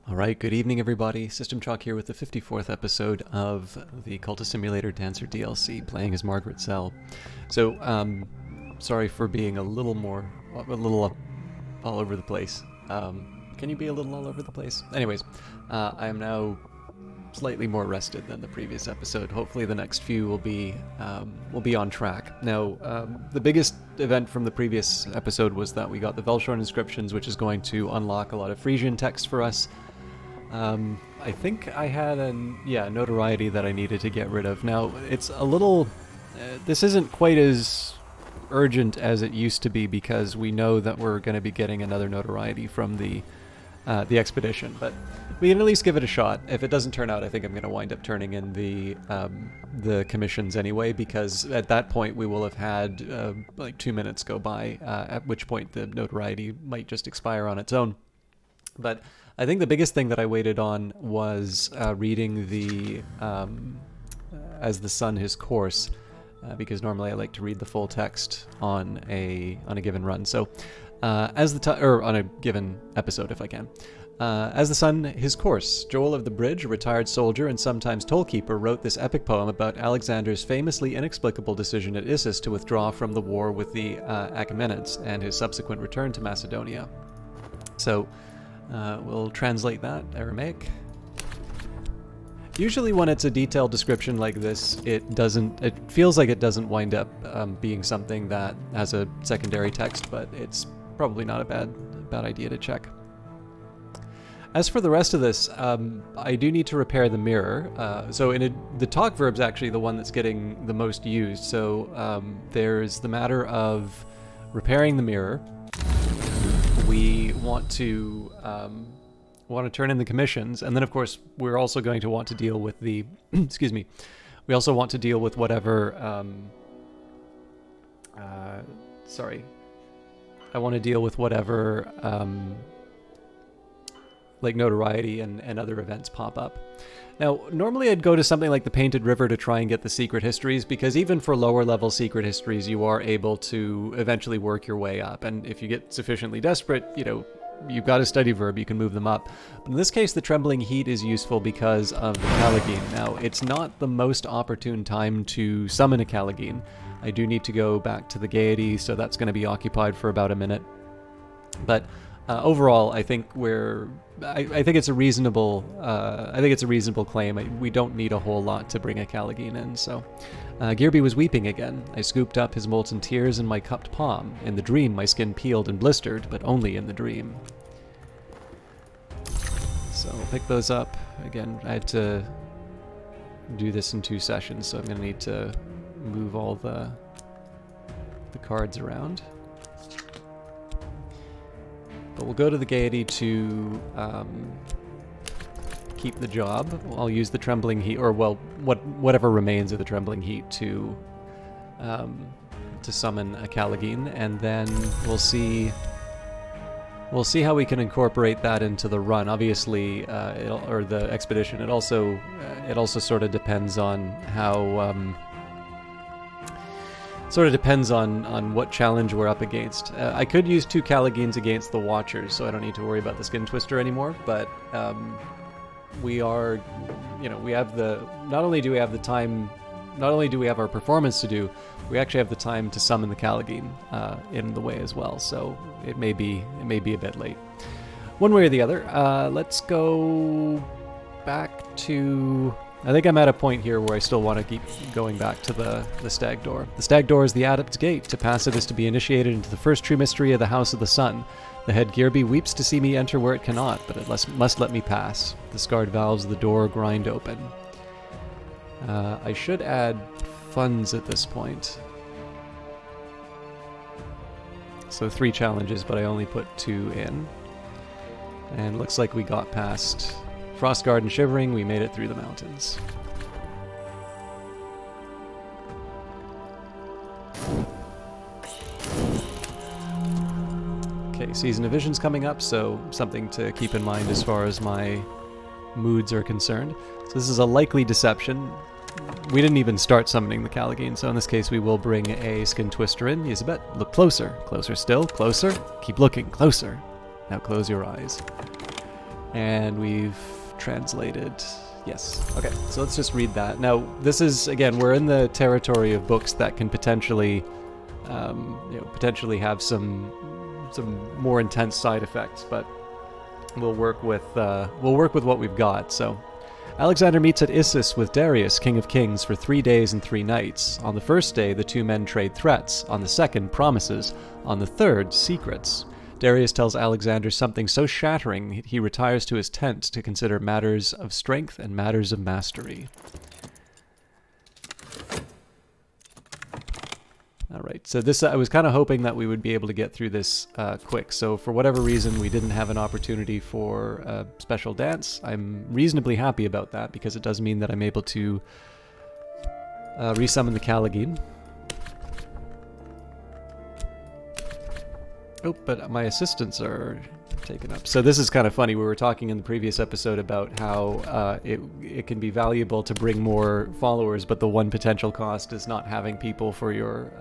Alright, good evening everybody. System Chalk here with the 54th episode of the Cultist Simulator Dancer DLC, playing as Margaret Cell. So, sorry for being a little all over the place. Can you be a little all over the place? Anyways, I am now slightly more rested than the previous episode. Hopefully the next few will be on track. Now, the biggest event from the previous episode was that we got the Velshorn inscriptions, which is going to unlock a lot of Frisian text for us. I think I had a notoriety that I needed to get rid of. Now, it's a little... this isn't quite as urgent as it used to be because we know that we're going to be getting another notoriety from the expedition, but we can at least give it a shot. If it doesn't turn out, I think I'm going to wind up turning in the commissions anyway, because at that point we will have had like 2 minutes go by, at which point the notoriety might just expire on its own. But I think the biggest thing that I waited on was reading the As the Sun His Course, because normally I like to read the full text on a given run. So or on a given episode if I can. As the Sun His Course, Joel of the Bridge, a retired soldier and sometimes tollkeeper, wrote this epic poem about Alexander's famously inexplicable decision at Issus to withdraw from the war with the Achaemenids and his subsequent return to Macedonia. So we'll translate that, Aramaic. Usually when it's a detailed description like this, it feels like it doesn't wind up being something that has a secondary text, but it's probably not a bad idea to check. As for the rest of this, I do need to repair the mirror. So the talk verb's actually the one that's getting the most used. So there's the matter of repairing the mirror. We want to turn in the commissions, and then of course we're also going to want to deal with the excuse me, we also want to deal with whatever I want to deal with whatever like notoriety and other events pop up. Now, normally I'd go to something like the Painted River to try and get the secret histories, because even for lower level secret histories, you are able to eventually work your way up. And if you get sufficiently desperate, you know, you've got a study verb, you can move them up. But in this case, the Trembling Heat is useful because of the Callagine. Now, it's not the most opportune time to summon a Callagine. I do need to go back to the Gaiety, so that's going to be occupied for about a minute. But overall, I think I think it's a reasonable claim. We don't need a whole lot to bring a Callagine in. So, Gearby was weeping again. I scooped up his molten tears in my cupped palm. In the dream, my skin peeled and blistered, but only in the dream. So I'll pick those up again. I had to do this in 2 sessions, so I'm going to need to move all the cards around. But we'll go to the Gaiety to keep the job. I'll use the Trembling Heat, or well, whatever remains of the Trembling Heat to summon a Callagine, and then we'll see how we can incorporate that into the run. Obviously, or the expedition. It also sort of depends on how. Sort of depends on what challenge we're up against. I could use 2 Callagines against the Watchers, so I don't need to worry about the Skin Twister anymore, but we are, you know, we have not only do we have our performance to do, we actually have the time to summon the Callagine in the way as well, so it may be a bit late. One way or the other, let's go back to... I think I'm at a point here where I still want to keep going back to the Stag Door. The Stag Door is the Adept's Gate. To pass it is to be initiated into the first true mystery of the House of the Sun. The head Gearby weeps to see me enter where it cannot, but it must let me pass. The scarred valves of the door grind open. I should add funds at this point. So 3 challenges, but I only put 2 in. And looks like we got past Frostguard and Shivering. We made it through the mountains. Okay, Season of Vision's coming up, so something to keep in mind as far as my moods are concerned. So this is a likely deception. We didn't even start summoning the Callagine, so in this case we will bring a Skin Twister in. Use a bet. Look closer. Closer still. Closer. Keep looking. Closer. Now close your eyes. And we've translated. Yes. Okay, so let's just read that. Now, this is, again, we're in the territory of books that can potentially, potentially have some more intense side effects, but we'll work with what we've got. So, Alexander meets at Issus with Darius, King of Kings, for 3 days and 3 nights. On the first day, the two men trade threats. On the second, promises. On the third, secrets. Darius tells Alexander something so shattering he retires to his tent to consider matters of strength and matters of mastery. Alright, so this, I was kind of hoping that we would be able to get through this quick. So for whatever reason, we didn't have an opportunity for a special dance. I'm reasonably happy about that, because it does mean that I'm able to resummon the Callagine. Oh, but my assistants are taken up. So this is kind of funny. We were talking in the previous episode about how it can be valuable to bring more followers, but the one potential cost is not having people for your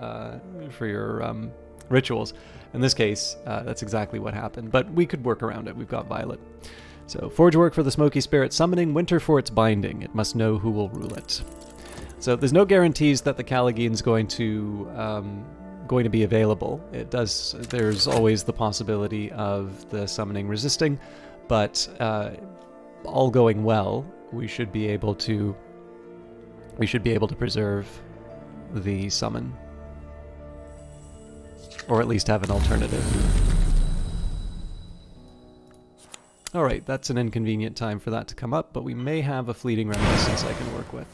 rituals. In this case, that's exactly what happened, but we could work around it. We've got Violet. So, forge work for the Smoky Spirit summoning, winter for its binding. It must know who will rule it. So there's no guarantees that the Callagine's going to be available. It does. There's always the possibility of the summoning resisting, but all going well, we should be able to preserve the summon, or at least have an alternative. All right, that's an inconvenient time for that to come up, but we may have a fleeting reminiscence I can work with.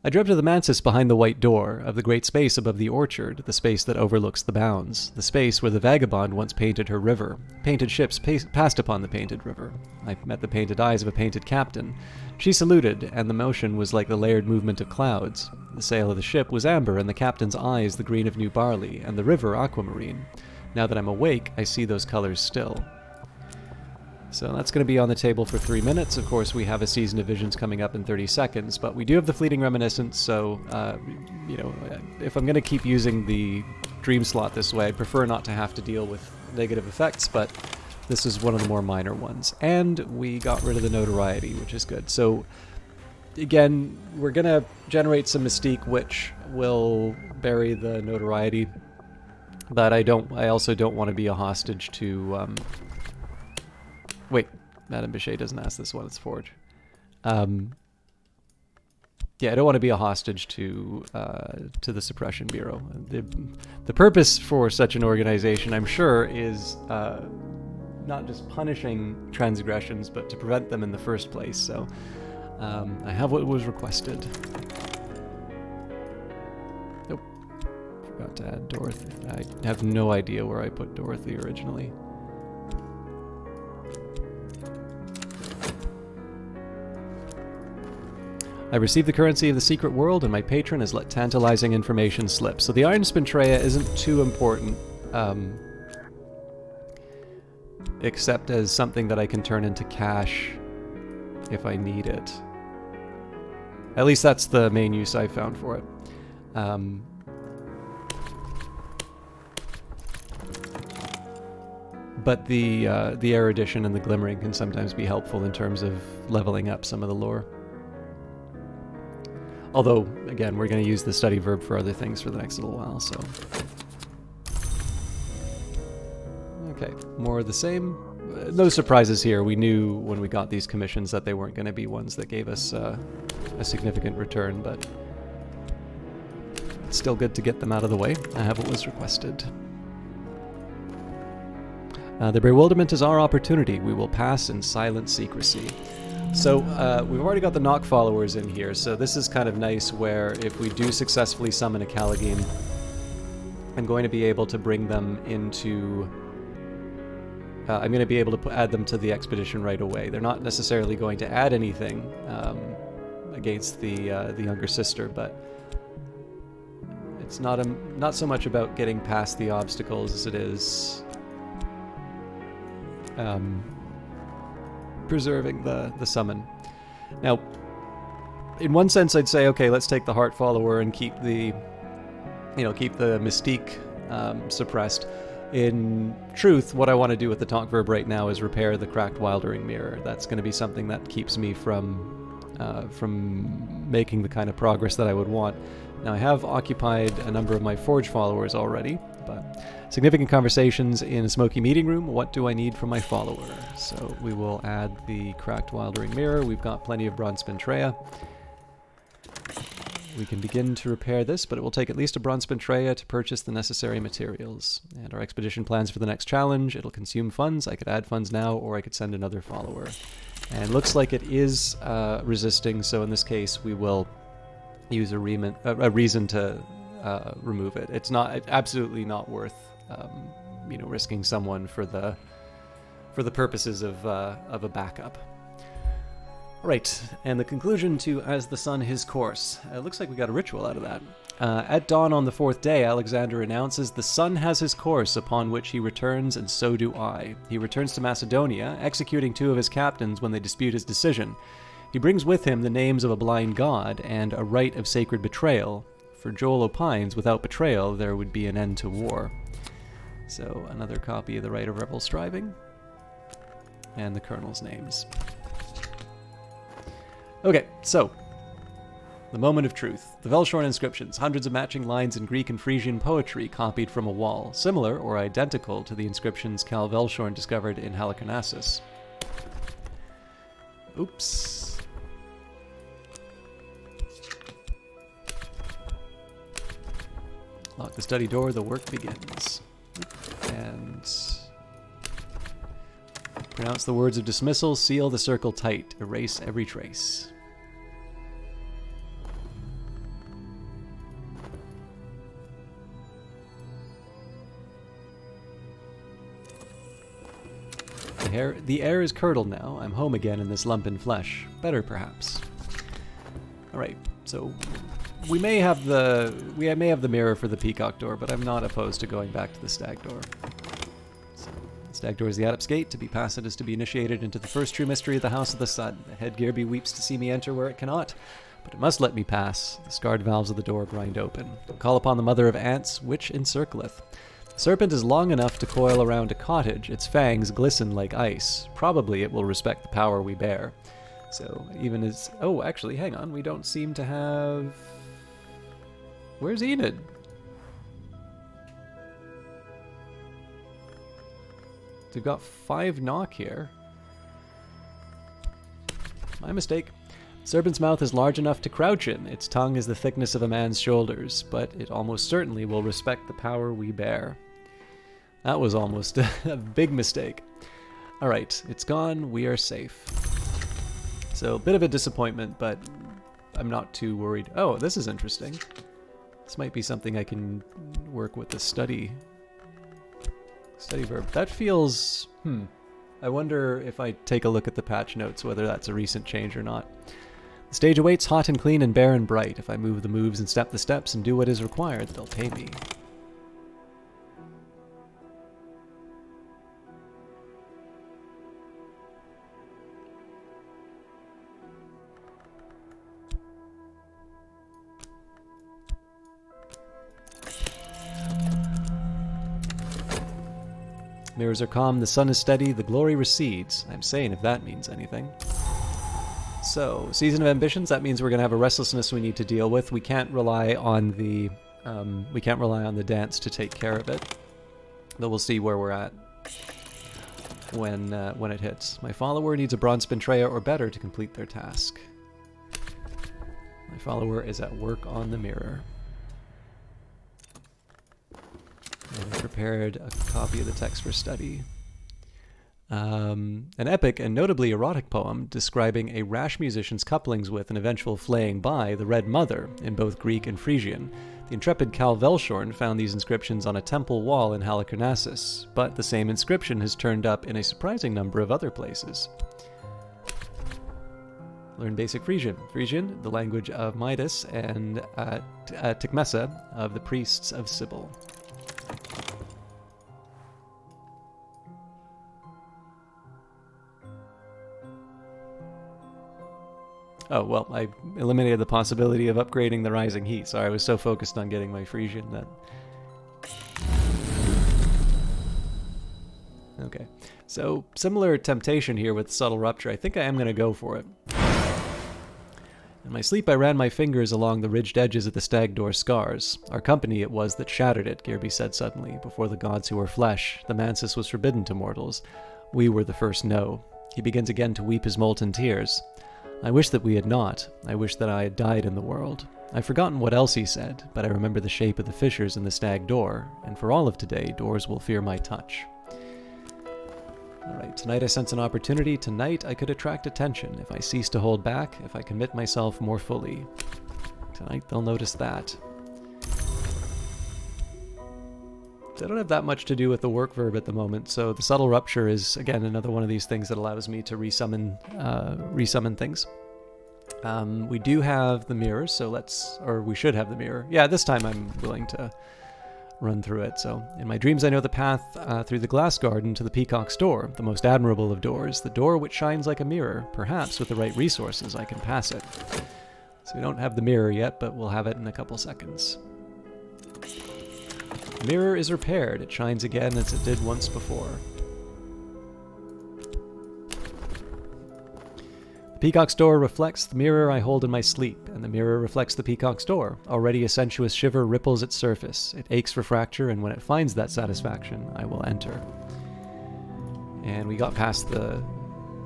I dreamt of the mantis behind the white door, of the great space above the orchard, the space that overlooks the bounds, the space where the vagabond once painted her river. Painted ships passed upon the painted river. I met the painted eyes of a painted captain. She saluted, and the motion was like the layered movement of clouds. The sail of the ship was amber, and the captain's eyes the green of new barley, and the river aquamarine. Now that I'm awake, I see those colors still. So that's going to be on the table for 3 minutes. Of course, we have a Season of Visions coming up in 30 seconds, but we do have the Fleeting Reminiscence, so, if I'm going to keep using the dream slot this way, I'd prefer not to have to deal with negative effects, but this is one of the more minor ones. And we got rid of the notoriety, which is good. So, again, we're going to generate some Mystique, which will bury the notoriety, but I also don't want to be a hostage to, wait, Madame Bichet doesn't ask this one, it's Forge. Yeah, I don't want to be a hostage to the Suppression Bureau. The purpose for such an organization, I'm sure, is not just punishing transgressions, but to prevent them in the first place. So I have what was requested. Nope, forgot to add Dorothy. I have no idea where I put Dorothy originally. I received the currency of the secret world, and my patron has let tantalizing information slip. So the Iron Spintrea isn't too important, except as something that I can turn into cash if I need it. At least that's the main use I've found for it. But the erudition and the glimmering can sometimes be helpful in terms of leveling up some of the lore. Although, again, we're going to use the study verb for other things for the next little while, so... Okay, more of the same. No surprises here. We knew when we got these commissions that they weren't going to be ones that gave us a significant return, but... it's still good to get them out of the way. I have what was requested. The bewilderment is our opportunity. We will pass in silent secrecy. So, we've already got the Nock followers in here, so this is kind of nice where if we do successfully summon a Callagine, I'm going to be able to bring them into... I'm going to be able to add them to the expedition right away. They're not necessarily going to add anything against the younger sister, but it's not so much about getting past the obstacles as it is... preserving the summon. Now, in one sense, I'd say, okay, let's take the Heart Follower and keep the, keep the Mystique suppressed. In truth, what I want to do with the talk verb right now is repair the cracked wildering mirror. That's going to be something that keeps me from making the kind of progress that I would want. Now, I have occupied a number of my Forge followers already, but significant conversations in a smoky meeting room. What do I need from my follower? So we will add the cracked wildering mirror. We've got plenty of bronze spintrea. We can begin to repair this, but it will take at least a bronze spintrea to purchase the necessary materials. And our expedition plans for the next challenge. It'll consume funds. I could add funds now, or I could send another follower. And looks like it is resisting, so in this case we will use a reason to remove it. It's absolutely not worth risking someone for the purposes of a backup. Right, and the conclusion to As the Sun His Course. It looks like we got a ritual out of that. At dawn on the 4th day, Alexander announces, "The sun has his course, upon which he returns, and so do I. He returns to Macedonia, executing 2 of his captains when they dispute his decision. He brings with him the names of a blind god and a rite of sacred betrayal. For Joel opines, without betrayal, there would be an end to war." So, another copy of the Rite of Rebel Striving, and the colonel's names. Okay, so, the moment of truth. The Velshorn inscriptions, hundreds of matching lines in Greek and Frisian poetry copied from a wall, similar or identical to the inscriptions Cal Velshorn discovered in Halicarnassus. Oops. Lock the study door, the work begins. And pronounce the words of dismissal, seal the circle tight, erase every trace. The air is curdled now. I'm home again in this lump in flesh. Better, perhaps. Alright, so we may have the mirror for the peacock door, but I'm not opposed to going back to the stag door. So, the stag door is the adept's gate. To be passed is to be initiated into the first true mystery of the House of the Sun. The headgear weeps to see me enter where it cannot, but it must let me pass. The scarred valves of the door grind open. Call upon the mother of ants, which encircleth. The serpent is long enough to coil around a cottage. Its fangs glisten like ice. Probably it will respect the power we bear. So, even as... Oh, actually, hang on. We don't seem to have... Where's Enid? We've got 5 knock here. My mistake. Serpent's mouth is large enough to crouch in. Its tongue is the thickness of a man's shoulders, but it almost certainly will respect the power we bear. That was almost a big mistake. Alright, it's gone. We are safe. So, a bit of a disappointment, but I'm not too worried. Oh, this is interesting. This might be something I can work with the study verb. That feels... I wonder if I take a look at the patch notes, whether that's a recent change or not. The stage awaits hot and clean and bare and bright. If I move the moves and step the steps and do what is required, they'll pay me. Mirrors are calm, the sun is steady, the glory recedes. I'm saying if that means anything. So, Season of Ambitions, that means we're going to have a restlessness we need to deal with. We can't rely on the dance to take care of it. But we'll see where we're at when it hits. My follower needs a bronze spintrea or better to complete their task. My follower is at work on the mirror. And I prepared a copy of the text for study. An epic and notably erotic poem describing a rash musician's couplings with and eventual flaying by the Red Mother in both Greek and Frisian. The intrepid Cal Velshorn found these inscriptions on a temple wall in Halicarnassus, but the same inscription has turned up in a surprising number of other places. Learn basic Frisian. Frisian, the language of Midas, and Tikmessa, of the priests of Sibyl. Oh, well, I eliminated the possibility of upgrading the Rising Heat. Sorry, I was so focused on getting my Frisian that... Okay, so similar temptation here with subtle rupture. I think I am going to go for it. In my sleep, I ran my fingers along the ridged edges of the stag door scars. Our company it was that shattered it, Gearby said suddenly. Before the gods who were flesh, the mansis was forbidden to mortals. We were the first no. He begins again to weep his molten tears. I wish that we had not. I wish that I had died in the world. I've forgotten what else he said, but I remember the shape of the fissures in the stag door, and for all of today, doors will fear my touch. Alright, tonight I sense an opportunity. Tonight I could attract attention if I cease to hold back, if I commit myself more fully. Tonight they'll notice that. I don't have that much to do with the work verb at the moment, so the subtle rupture is, again, another one of these things that allows me to resummon things. We do have the mirror, so we should have the mirror. Yeah, this time I'm willing to run through it. So, in my dreams I know the path through the glass garden to the peacock's door, the most admirable of doors, the door which shines like a mirror. Perhaps with the right resources I can pass it. So we don't have the mirror yet, but we'll have it in a couple seconds. The mirror is repaired. It shines again as it did once before. The peacock's door reflects the mirror I hold in my sleep, and the mirror reflects the peacock's door. Already a sensuous shiver ripples its surface. It aches for fracture, and when it finds that satisfaction, I will enter. And we got past the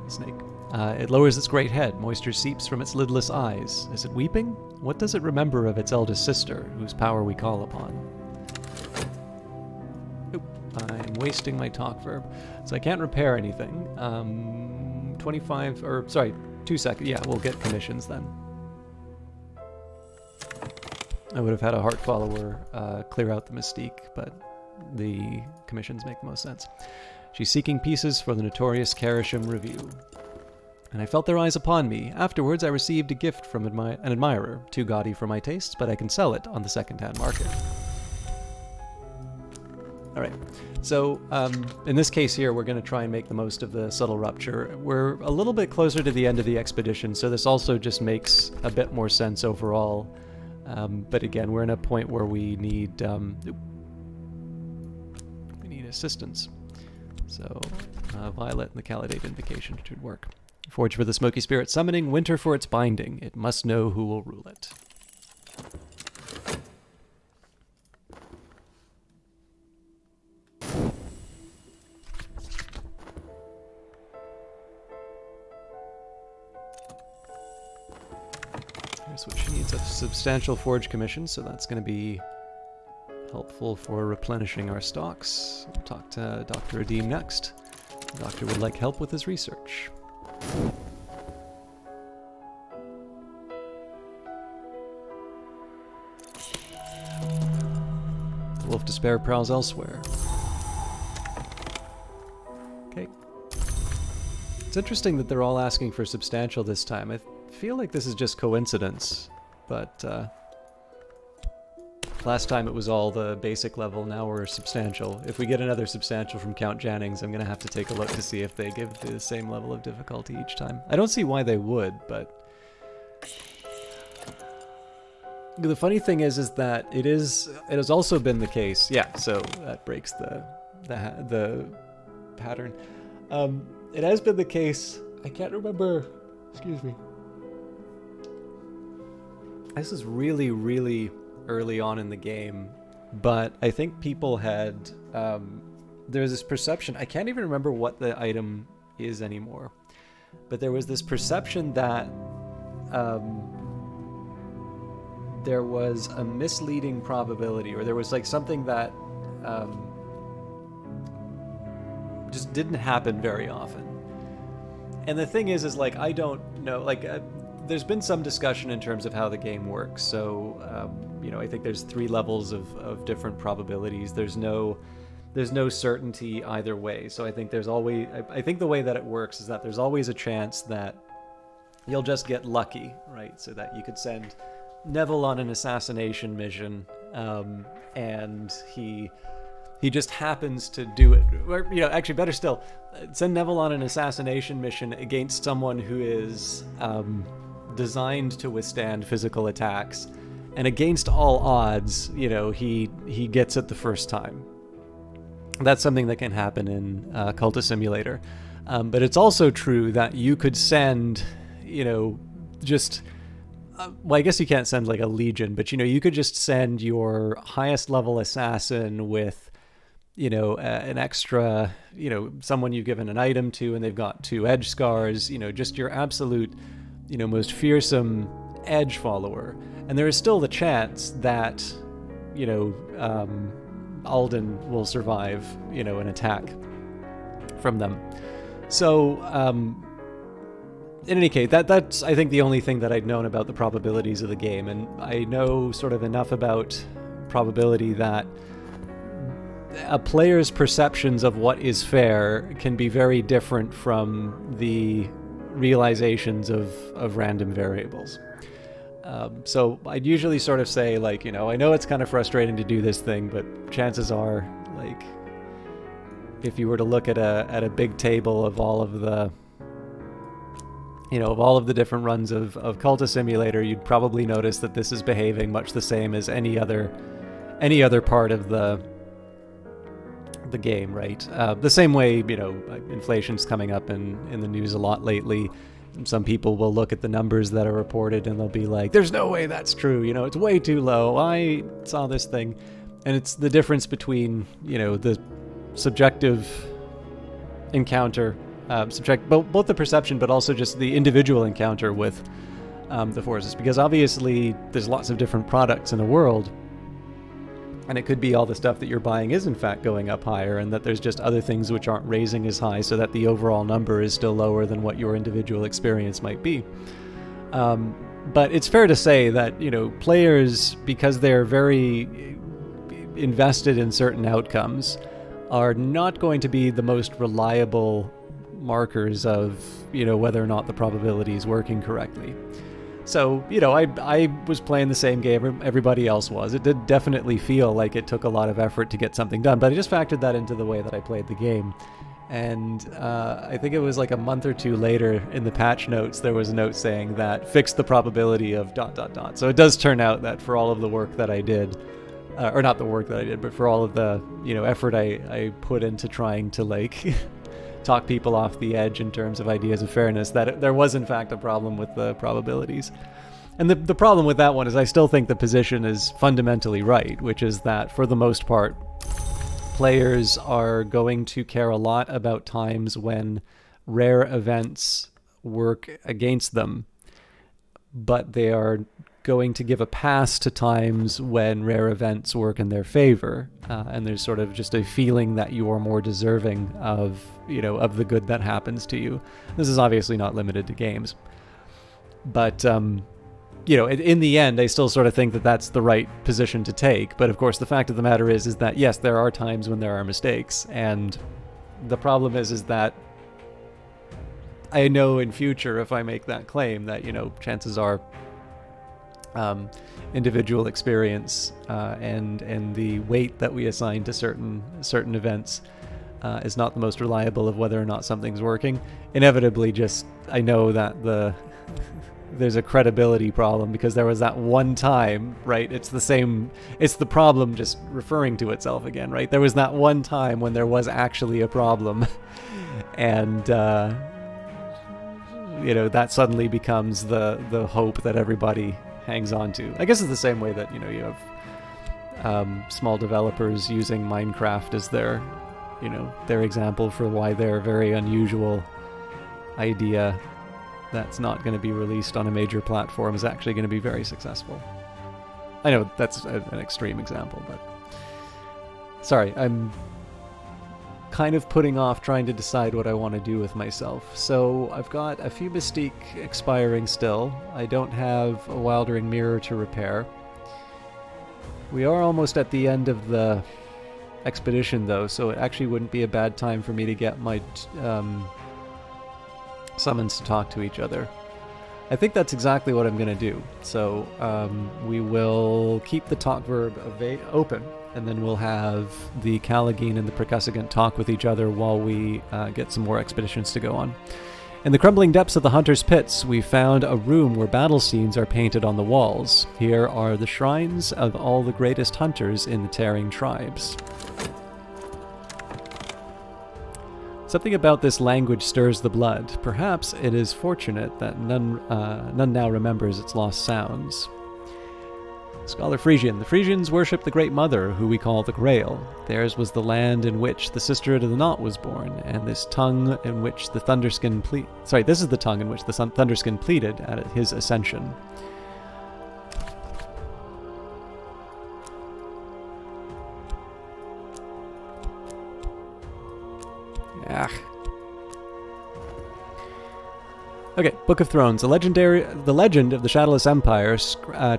snake. It lowers its great head. Moisture seeps from its lidless eyes. Is it weeping? What does it remember of its eldest sister, whose power we call upon? Oop, I'm wasting my talk verb. So I can't repair anything. 2 seconds. Yeah, we'll get commissions then. I would have had a heart follower clear out the mystique, but the commissions make the most sense. She's seeking pieces for the notorious Karashim Review. And I felt their eyes upon me. Afterwards, I received a gift from an admirer, too gaudy for my tastes, but I can sell it on the second-hand market. Alright, so in this case here, we're going to try and make the most of the subtle rupture. We're a little bit closer to the end of the expedition, so this also just makes a bit more sense overall. But again, we're in a point where we need assistance. So Violet and the Chalidate Invocation should work. Forge for the Smoky Spirit Summoning, Winter for its Binding. It must know who will rule it. Here's what she needs: a substantial forge commission, so that's going to be helpful for replenishing our stocks. We'll talk to Dr. Adim next. The doctor would like help with his research. The Wolf Despair prowls elsewhere. Okay. It's interesting that they're all asking for substantial this time. I feel like this is just coincidence, but last time it was all the basic level, now we're substantial. If we get another substantial from Count Jannings, I'm going to have to take a look to see if they give the same level of difficulty each time. I don't see why they would, but the funny thing is that it has also been the case. Yeah, so that breaks the pattern. It has been the case. I can't remember. Excuse me. This is really, really early on in the game, but I think people had there's this perception. I can't even remember what the item is anymore, but there was this perception that there was a misleading probability, or there was like something that just didn't happen very often. And the thing is like, I don't know, like there's been some discussion in terms of how the game works. So you know, I think there's 3 levels of different probabilities. There's no certainty either way. So I think there's always, I think the way that it works is that there's always a chance that you'll just get lucky, right? So that you could send Neville on an assassination mission, and he just happens to do it. Or, you know, actually better still, send Neville on an assassination mission against someone who is designed to withstand physical attacks, and against all odds, you know, he gets it the first time. That's something that can happen in Cultist Simulator. But it's also true that you could send, you know, just... well, I guess you can't send like a legion, but you know, you could just send your highest level assassin with, you know, an extra, you know, someone you've given an item to and they've got 2 edge scars, you know, just your absolute, you know, most fearsome edge follower. And there is still the chance that, you know, Alden will survive, you know, an attack from them. So, in any case, that's, I think, the only thing that I'd known about the probabilities of the game, and I know sort of enough about probability that a player's perceptions of what is fair can be very different from the realizations of random variables. So I'd usually sort of say, like, you know, I know it's kind of frustrating to do this thing, but chances are, like, if you were to look at a big table of all of the, you know, of all of the different runs of Cultist Simulator, you'd probably notice that this is behaving much the same as any other part of the game, right? The same way, you know, inflation's coming up in the news a lot lately. Some people will look at the numbers that are reported and they'll be like, there's no way that's true, you know, it's way too low, I saw this thing. And it's the difference between, you know, the subjective encounter, both the perception but also just the individual encounter with the forces, because obviously there's lots of different products in the world, and it could be all the stuff that you're buying is in fact going up higher, and that there's just other things which aren't raising as high, so that the overall number is still lower than what your individual experience might be. But it's fair to say that, you know, players, because they're very invested in certain outcomes, are not going to be the most reliable markers of, you know, whether or not the probability is working correctly. So, you know, I was playing the same game everybody else was. It did definitely feel like it took a lot of effort to get something done, but I just factored that into the way that I played the game. And I think it was like a month or two later in the patch notes, there was a note saying that fix the probability of ... So it does turn out that for all of the work that I did, or not the work that I did, but for all of the, you know, effort I put into trying to, like, talk people off the edge in terms of ideas of fairness, that there was in fact a problem with the probabilities. And the problem with that one is I still think the position is fundamentally right, which is that for the most part, players are going to care a lot about times when rare events work against them, but they are going to give a pass to times when rare events work in their favor, and there's sort of just a feeling that you are more deserving of, you know, of the good that happens to you. This is obviously not limited to games, but you know, in the end, I still sort of think that that's the right position to take. But of course, the fact of the matter is that yes, there are times when there are mistakes, and the problem is that I know in future, if I make that claim, that, you know, chances are individual experience and the weight that we assign to certain events is not the most reliable of whether or not something's working. Inevitably, just I know that there's a credibility problem, because there was that one time, right? It's the problem just referring to itself again, right? There was that one time when there was actually a problem, and you know, that suddenly becomes the hope that everybody hangs on to. I guess it's the same way that, you know, you have small developers using Minecraft as their, you know, their example for why their very unusual idea that's not going to be released on a major platform is actually going to be very successful. I know that's an extreme example, but sorry, I'm kind of putting off trying to decide what I want to do with myself. So I've got a few Mystique expiring still. I don't have a Wildering Mirror to repair. We are almost at the end of the expedition though, so it actually wouldn't be a bad time for me to get my summons to talk to each other. I think that's exactly what I'm going to do. So we will keep the talk verb open, and then we'll have the Callagine and the Percussagant talk with each other while we get some more expeditions to go on. In the crumbling depths of the Hunter's Pits, we found a room where battle scenes are painted on the walls. Here are the shrines of all the greatest hunters in the Tearing tribes. Something about this language stirs the blood. Perhaps it is fortunate that none now remembers its lost sounds. Scholar Frisian. The Frisians worship the Great Mother, who we call the Grail. Theirs was the land in which the Sisterhood of the Knot was born, and this tongue in which the Thunderskin this is the tongue in which the Thunderskin pleaded at his ascension. Ah. Okay, Book of Thrones, the legend of the Shadowless Empire,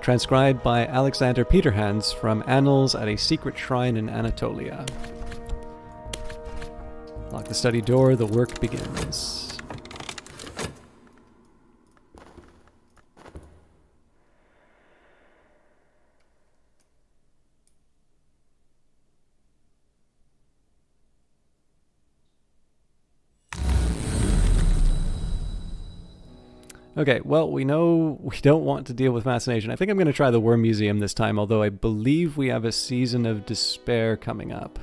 transcribed by Alexander Peterhans from Annals at a Secret Shrine in Anatolia. Lock the study door, the work begins. Okay, well, we know we don't want to deal with fascination. I think I'm going to try the Worm Museum this time, although I believe we have a Season of Despair coming up.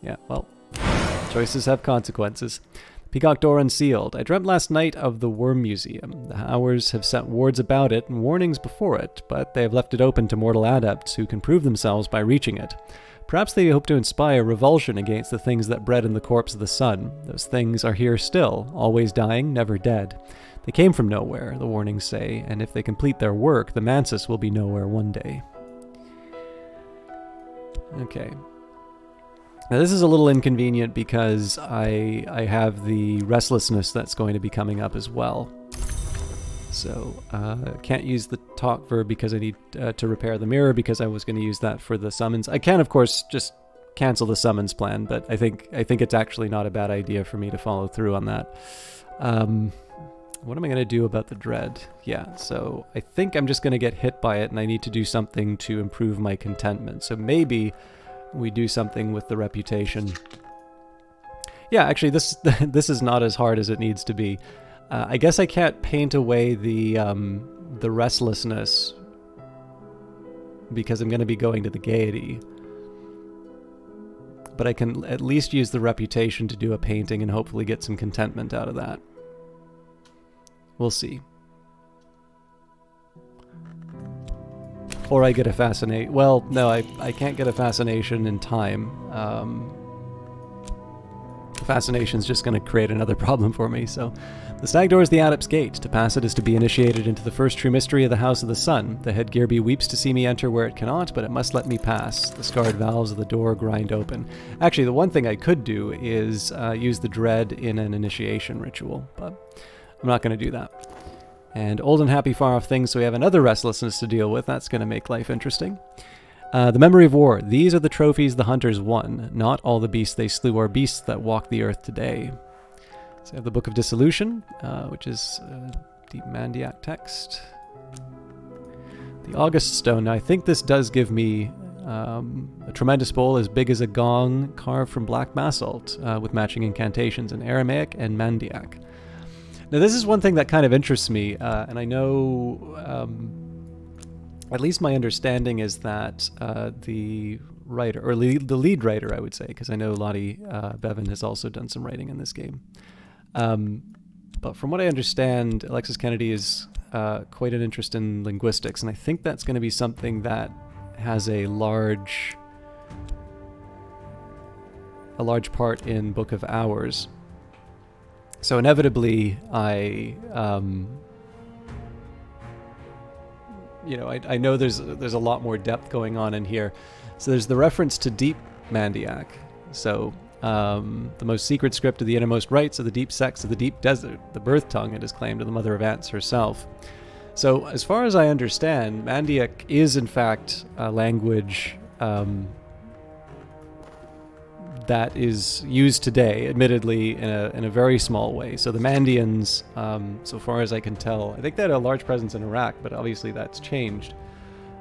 Yeah, well, choices have consequences. Peacock Door unsealed. I dreamt last night of the Worm Museum. The Hours have set wards about it and warnings before it, but they have left it open to mortal adepts who can prove themselves by reaching it. Perhaps they hope to inspire revulsion against the things that bred in the corpse of the sun. Those things are here still, always dying, never dead. They came from nowhere, the warnings say, and if they complete their work, the Mansus will be nowhere one day. Okay. Now this is a little inconvenient because I have the restlessness that's going to be coming up as well. So, can't use the talk verb because I need to repair the mirror because I was going to use that for the summons. I can, of course, just cancel the summons plan, but I think it's actually not a bad idea for me to follow through on that. What am I going to do about the dread? Yeah, so I think I'm just going to get hit by it and I need to do something to improve my contentment. So maybe we do something with the reputation. Yeah, actually this is not as hard as it needs to be. I guess I can't paint away the restlessness because I'm going to be going to the gaiety. But I can at least use the reputation to do a painting and hopefully get some contentment out of that. We'll see. Or I get a fascination. Well, no, I can't get a fascination in time. Fascination's just going to create another problem for me, so... The Stag Door is the Adept's Gate. To pass it is to be initiated into the first true mystery of the House of the Sun. The head Gearby weeps to see me enter where it cannot, but it must let me pass. The scarred valves of the door grind open. Actually, the one thing I could do is use the dread in an initiation ritual, but I'm not going to do that. And old and happy far off things, so we have another restlessness to deal with. That's going to make life interesting. The Memory of War. These are the trophies the hunters won. Not all the beasts they slew are beasts that walk the earth today. So we have the Book of Dissolution, which is deep Mandiac text. The August Stone. Now I think this does give me a tremendous bowl as big as a gong carved from black basalt with matching incantations in Aramaic and Mandiac. Now this is one thing that kind of interests me, and I know, at least my understanding is that the writer, or the lead writer I would say, because I know Lottie Bevan has also done some writing in this game. But from what I understand, Alexis Kennedy is quite an interest in linguistics, and I think that's going to be something that has a large part in Book of Hours. So inevitably, I know there's a lot more depth going on in here. So there's the reference to deep Mandiac. So the most secret script of the innermost rites of the deep sects of the deep desert, the birth tongue, it is claimed, of the Mother of Ants herself. So as far as I understand, Mandiac is in fact a language that is used today, admittedly in a very small way. So the Mandians, so far as I can tell, I think they had a large presence in Iraq, but obviously that's changed.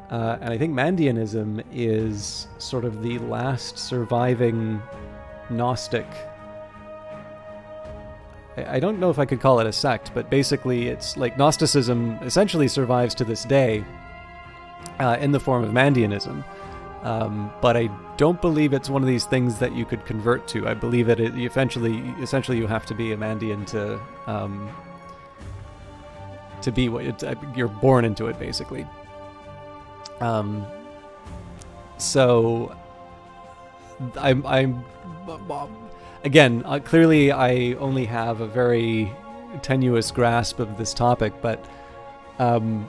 And I think Mandianism is sort of the last surviving Gnostic. I don't know if I could call it a sect, but basically it's like Gnosticism essentially survives to this day in the form of Mandianism. But I don't believe it's one of these things that you could convert to. I believe that essentially you have to be a Mandian to be what you're born into it, basically. So I'm again, clearly I only have a very tenuous grasp of this topic, but I'm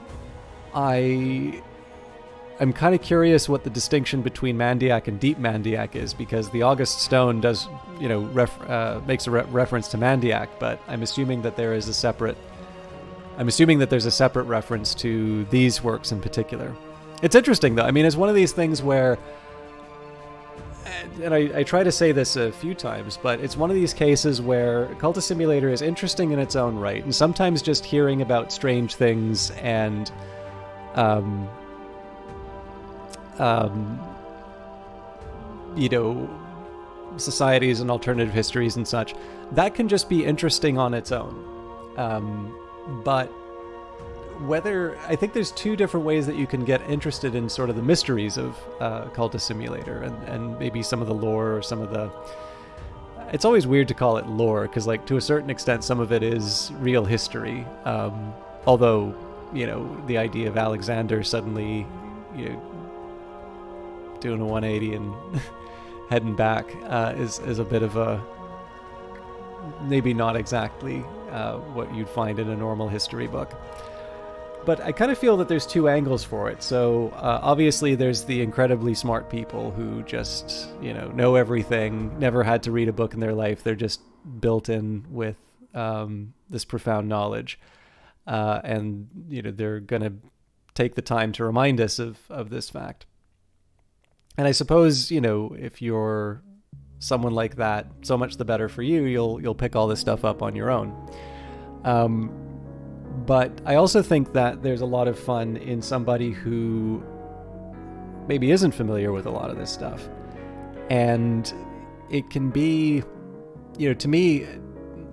kind of curious what the distinction between Mandiac and Deep Mandiac is, because the August Stone does, makes a reference to Mandiac, but I'm assuming that there's a separate reference to these works in particular. It's interesting, though. I mean, it's one of these things where, and I try to say this a few times, but it's one of these cases where Cultist Simulator is interesting in its own right, and sometimes just hearing about strange things and societies and alternative histories and such, that can just be interesting on its own. But I think there's two different ways that you can get interested in sort of the mysteries of Cultist Simulator and maybe some of the lore or some of the... It's always weird to call it lore, because like to a certain extent some of it is real history. Although, the idea of Alexander suddenly, doing a 180 and heading back is a bit of a... maybe not exactly what you'd find in a normal history book. But I kind of feel that there's two angles for it. So obviously there's the incredibly smart people who just, know everything, never had to read a book in their life. They're just built in with this profound knowledge. And, they're going to take the time to remind us of this fact. And I suppose, if you're someone like that, so much the better for you. You'll pick all this stuff up on your own. But I also think that there's a lot of fun in somebody who maybe isn't familiar with a lot of this stuff. And it can be, to me,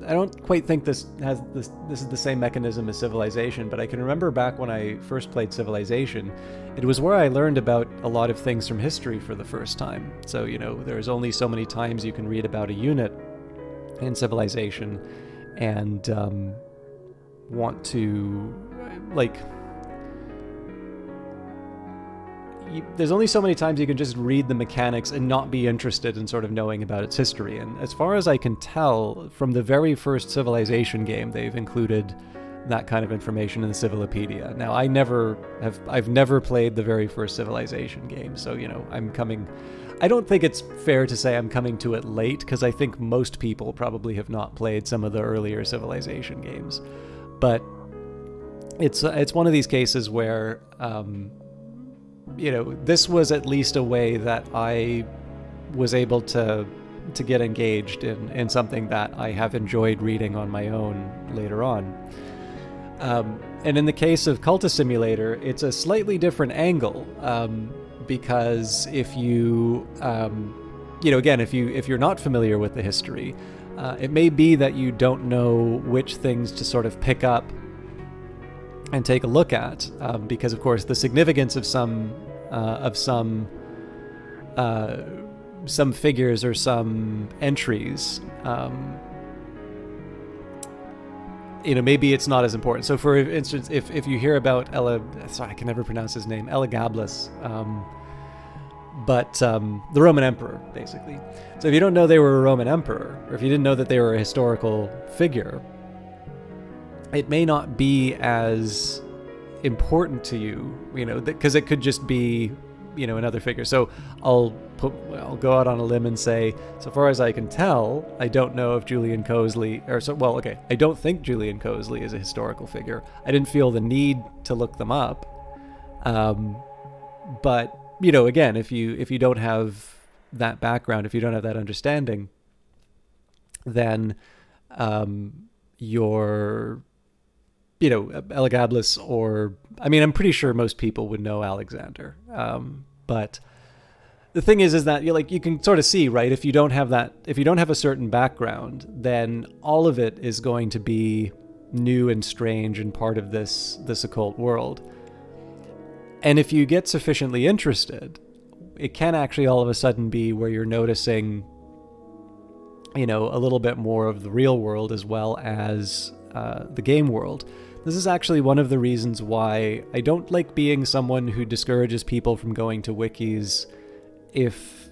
I don't quite think this is the same mechanism as Civilization, but I can remember back when I first played Civilization, it was where I learned about a lot of things from history for the first time. So, there's only so many times you can read about a unit in Civilization and want to, there's only so many times you can just read the mechanics and not be interested in sort of knowing about its history. And as far as I can tell, from the very first Civilization game, they've included that kind of information in the Civilopedia. Now, I've never played the very first Civilization game, so, I don't think it's fair to say I'm coming to it late, because I think most people probably have not played some of the earlier Civilization games. But it's one of these cases where, this was at least a way that I was able to get engaged in something that I have enjoyed reading on my own later on. And in the case of Cultist Simulator, it's a slightly different angle, because if you, again, if you're not familiar with the history, it may be that you don't know which things to sort of pick up and take a look at, because of course the significance of some figures or some entries, maybe it's not as important. So for instance, if you hear about I can never pronounce his name, Elagabalus, but the Roman emperor, basically. So if you don't know they were a Roman emperor, or if you didn't know that they were a historical figure, it may not be as important to you, because it could just be, another figure. So I'll go out on a limb and say, so far as I can tell, I don't know if Julian Cosley, I don't think Julian Cosley is a historical figure. I didn't feel the need to look them up. But, again, if you don't have that background, if you don't have that understanding, then you're, Elagabalus, or, I'm pretty sure most people would know Alexander. But the thing is that you can sort of see, right? If you don't have a certain background, then all of it is going to be new and strange and part of this occult world. And if you get sufficiently interested, it can actually all of a sudden be where you're noticing, you know, a little bit more of the real world as well as the game world. This is actually one of the reasons why I don't like being someone who discourages people from going to wikis if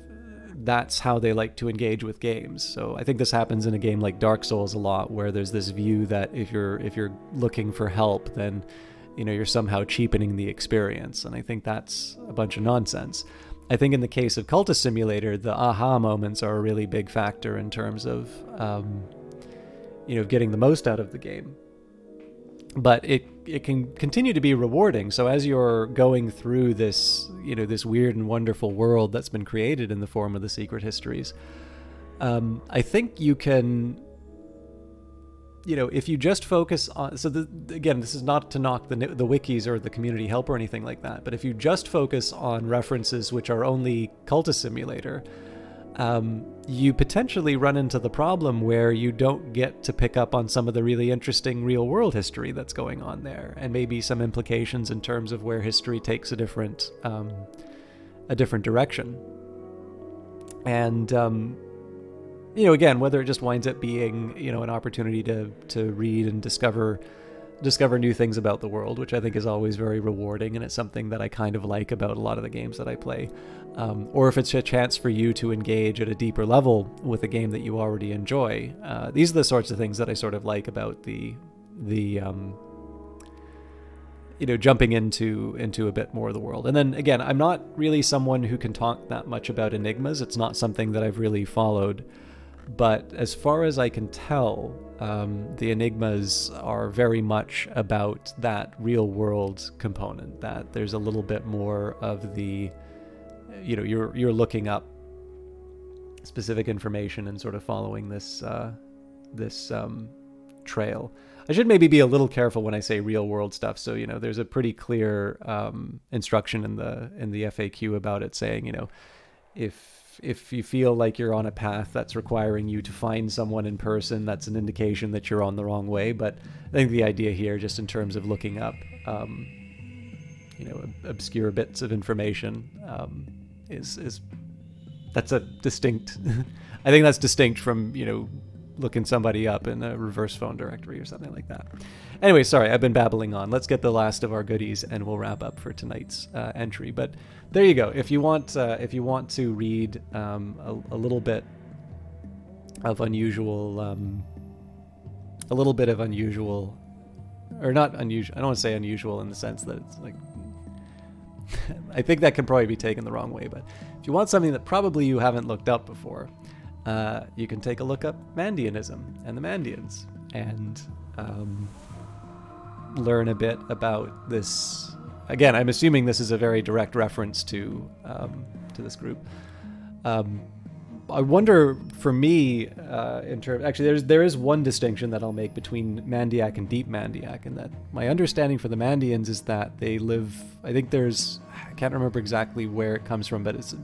that's how they like to engage with games. So I think this happens in a game like Dark Souls a lot, where there's this view that if you're looking for help, then, you know, you're somehow cheapening the experience, and I think that's a bunch of nonsense. I think in the case of Cultist Simulator, the aha moments are a really big factor in terms of, you know, getting the most out of the game. But it can continue to be rewarding. So as you're going through this, you know, this weird and wonderful world that's been created in the form of the secret histories, I think you can, you know, if you just focus on, so again, this is not to knock the wikis or the community help or anything like that, but if you just focus on references which are only Cultist Simulator, you potentially run into the problem where you don't get to pick up on some of the really interesting real-world history that's going on there, and maybe some implications in terms of where history takes a different direction. And you know, again, whether it just winds up being, you know, an opportunity to read and discover new things about the world, which I think is always very rewarding, and it's something that I kind of like about a lot of the games that I play. Or if it's a chance for you to engage at a deeper level with a game that you already enjoy. These are the sorts of things that I sort of like about the you know, jumping into a bit more of the world. And then again, I'm not really someone who can talk that much about enigmas. It's not something that I've really followed. But as far as I can tell, the enigmas are very much about that real world component, that there's a little bit more of the, you know, you're looking up specific information and sort of following this trail. I should maybe be a little careful when I say real world stuff. So, you know, there's a pretty clear instruction in the FAQ about it, saying, you know, if you feel like you're on a path that's requiring you to find someone in person, that's an indication that you're on the wrong way. But I think the idea here, just in terms of looking up, you know, obscure bits of information, is that's a distinct. I think that's distinct from, you know, looking somebody up in a reverse phone directory or something like that. Anyway, sorry, I've been babbling on. Let's get the last of our goodies, and we'll wrap up for tonight's entry. But there you go. If you want to read a little bit of unusual, a little bit of unusual, or not unusual. I don't want to say unusual in the sense that it's like. I think that can probably be taken the wrong way. But if you want something that probably you haven't looked up before, you can take a look up Mandianism and the Mandians, and learn a bit about this. Again, I'm assuming this is a very direct reference to this group. I wonder, for me, in terms, actually, there is one distinction that I'll make between Mandiac and Deep Mandiac, and that my understanding for the Mandians is that they live. I think I can't remember exactly where it comes from, but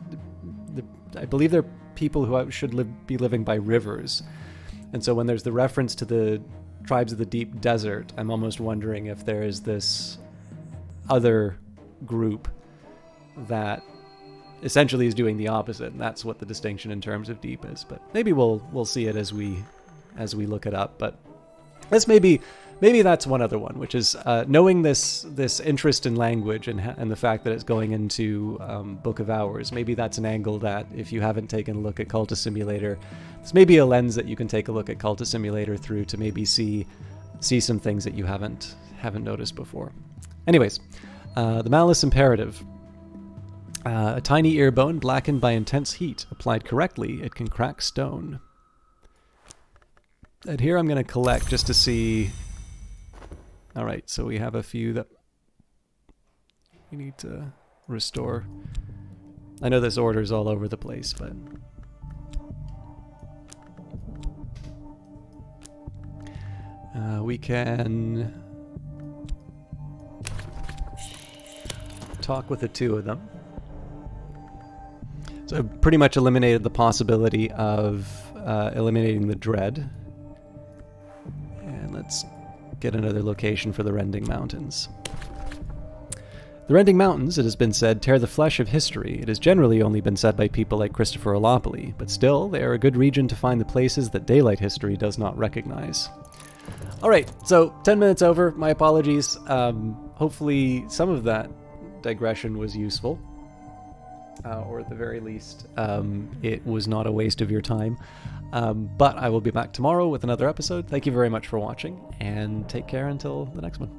I believe they're people who should be living by rivers, and so when there's the reference to the tribes of the deep desert, I'm almost wondering if there is this other group that essentially is doing the opposite, and that's what the distinction in terms of deep is. But maybe we'll see it as we look it up. But this maybe that's one other one, which is knowing this interest in language and the fact that it's going into Book of Hours. Maybe that's an angle that, if you haven't taken a look at Cultist Simulator, it's maybe a lens that you can take a look at Cultist Simulator through to maybe see some things that you haven't noticed before. Anyways, the Malice Imperative. A tiny ear bone blackened by intense heat. Applied correctly, it can crack stone. And here I'm going to collect just to see. Alright, so we have a few that we need to restore. I know this order's all over the place, but we can talk with the two of them. So I've pretty much eliminated the possibility of eliminating the dread. And let's get another location for the Rending Mountains. The Rending Mountains, it has been said, tear the flesh of history. It has generally only been said by people like Christopher Olopoli, but still, they are a good region to find the places that daylight history does not recognize. Alright, so 10 minutes over, my apologies. Hopefully some of that digression was useful. Or at the very least, it was not a waste of your time. But I will be back tomorrow with another episode. Thank you very much for watching, and take care until the next one.